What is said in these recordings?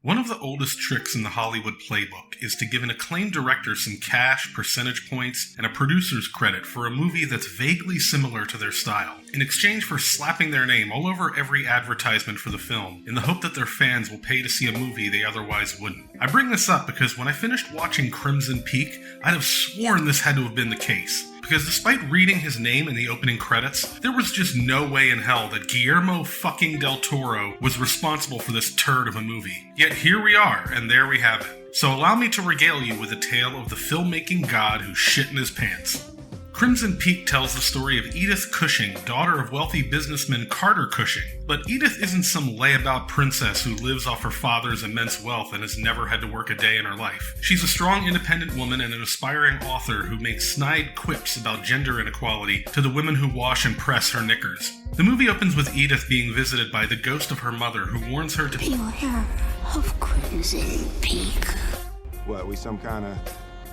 One of the oldest tricks in the Hollywood playbook is to give an acclaimed director some cash, percentage points, and a producer's credit for a movie that's vaguely similar to their style, in exchange for slapping their name all over every advertisement for the film, in the hope that their fans will pay to see a movie they otherwise wouldn't. I bring this up because when I finished watching Crimson Peak, I'd have sworn this had to have been the case. Because despite reading his name in the opening credits, there was just no way in hell that Guillermo fucking del Toro was responsible for this turd of a movie. Yet here we are, and there we have it. So allow me to regale you with a tale of the filmmaking god who shit in his pants. Crimson Peak tells the story of Edith Cushing, daughter of wealthy businessman Carter Cushing. But Edith isn't some layabout princess who lives off her father's immense wealth and has never had to work a day in her life. She's a strong, independent woman and an aspiring author who makes snide quips about gender inequality to the women who wash and press her knickers. The movie opens with Edith being visited by the ghost of her mother, who warns her to beware of Crimson Peak. What, we some kind of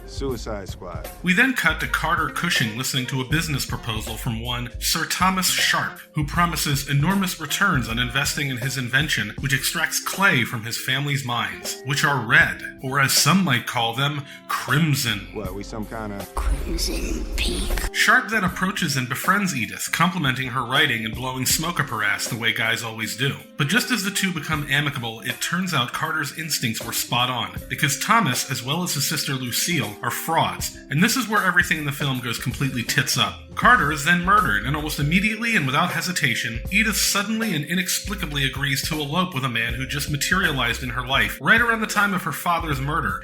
Suicide Squad? We then cut to Carter Cushing listening to a business proposal from one Sir Thomas Sharp, who promises enormous returns on investing in his invention, which extracts clay from his family's mines, which are red, or as some might call them, crimson. What, we some kind of Crimson Peak. Sharp then approaches and befriends Edith, complimenting her writing and blowing smoke up her ass the way guys always do. But just as the two become amicable, it turns out Carter's instincts were spot on, because Thomas, as well as his sister Lucille, are frauds, and this is where everything in the film goes completely tits up. Carter is then murdered, and almost immediately and without hesitation, Edith suddenly and inexplicably agrees to elope with a man who just materialized in her life right around the time of her father's murder.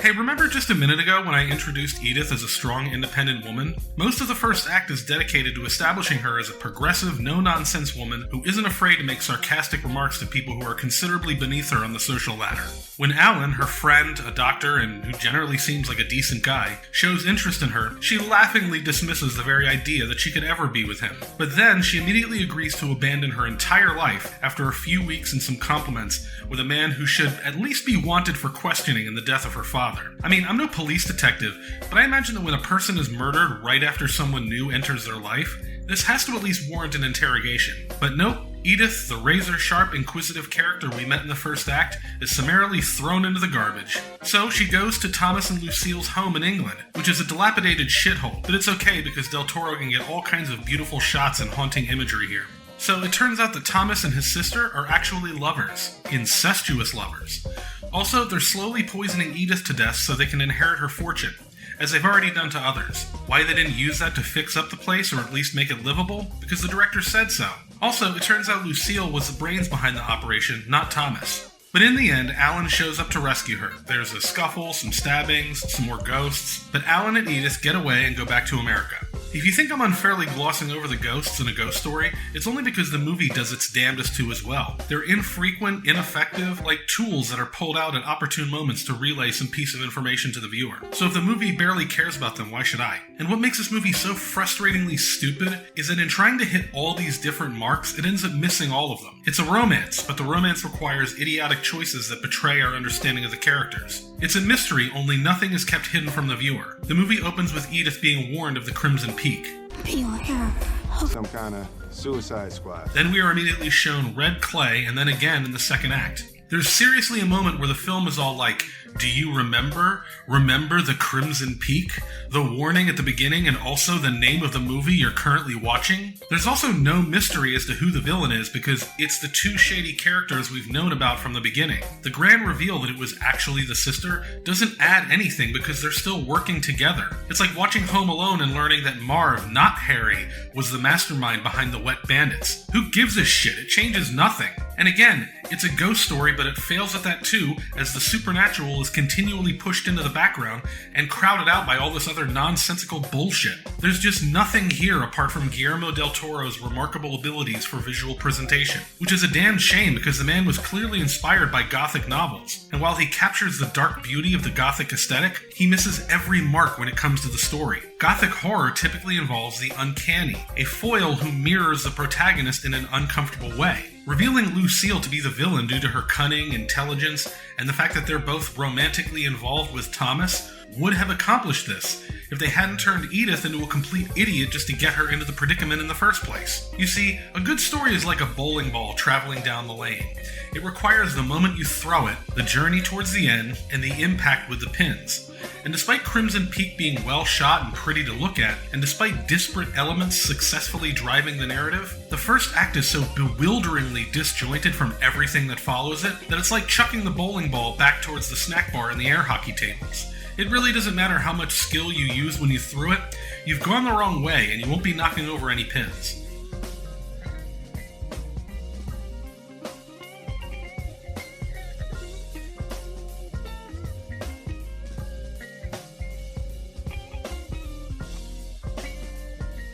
Hey, remember just a minute ago when I introduced Edith as a strong, independent woman? Most of the first act is dedicated to establishing her as a progressive, no-nonsense woman who isn't afraid to make sarcastic remarks to people who are considerably beneath her on the social ladder. When Alan, her friend, a doctor, and who generally seems like a decent guy, shows interest in her, she laughingly dismisses the very idea that she could ever be with him. But then she immediately agrees to abandon her entire life after a few weeks and some compliments with a man who should at least be wanted for questioning in the death of her father. I mean, I'm no police detective, but I imagine that when a person is murdered right after someone new enters their life, this has to at least warrant an interrogation. But nope, Edith, the razor-sharp, inquisitive character we met in the first act, is summarily thrown into the garbage. So she goes to Thomas and Lucille's home in England, which is a dilapidated shithole, but it's okay because Del Toro can get all kinds of beautiful shots and haunting imagery here. So it turns out that Thomas and his sister are actually lovers. Incestuous lovers. Also, they're slowly poisoning Edith to death so they can inherit her fortune, as they've already done to others. Why they didn't use that to fix up the place or at least make it livable? Because the director said so. Also, it turns out Lucille was the brains behind the operation, not Thomas. But in the end, Alan shows up to rescue her. There's a scuffle, some stabbings, some more ghosts, but Alan and Edith get away and go back to America. If you think I'm unfairly glossing over the ghosts in a ghost story, it's only because the movie does its damnedest to as well. They're infrequent, ineffective, like tools that are pulled out at opportune moments to relay some piece of information to the viewer. So if the movie barely cares about them, why should I? And what makes this movie so frustratingly stupid is that in trying to hit all these different marks, it ends up missing all of them. It's a romance, but the romance requires idiotic choices that betray our understanding of the characters. It's a mystery, only nothing is kept hidden from the viewer. The movie opens with Edith being warned of the Crimson Peak. Beware of some kind of Suicide Squad. Then we are immediately shown red clay, and then again in the second act. There's seriously a moment where the film is all like, do you remember? Remember the Crimson Peak? The warning at the beginning and also the name of the movie you're currently watching? There's also no mystery as to who the villain is because it's the two shady characters we've known about from the beginning. The grand reveal that it was actually the sister doesn't add anything because they're still working together. It's like watching Home Alone and learning that Marv, not Harry, was the mastermind behind the Wet Bandits. Who gives a shit? It changes nothing. And again, it's a ghost story, but it fails at that too, as the supernatural is continually pushed into the background and crowded out by all this other nonsensical bullshit. There's just nothing here apart from Guillermo del Toro's remarkable abilities for visual presentation, which is a damn shame because the man was clearly inspired by Gothic novels, and while he captures the dark beauty of the Gothic aesthetic, he misses every mark when it comes to the story. Gothic horror typically involves the uncanny, a foil who mirrors the protagonist in an uncomfortable way. Revealing Lucille to be the villain due to her cunning, intelligence, and the fact that they're both romantically involved with Thomas would have accomplished this, if they hadn't turned Edith into a complete idiot just to get her into the predicament in the first place. You see, a good story is like a bowling ball traveling down the lane. It requires the moment you throw it, the journey towards the end, and the impact with the pins. And despite Crimson Peak being well shot and pretty to look at, and despite disparate elements successfully driving the narrative, the first act is so bewilderingly disjointed from everything that follows it that it's like chucking the bowling ball back towards the snack bar and the air hockey tables. It really doesn't matter how much skill you use when you threw it, you've gone the wrong way and you won't be knocking over any pins.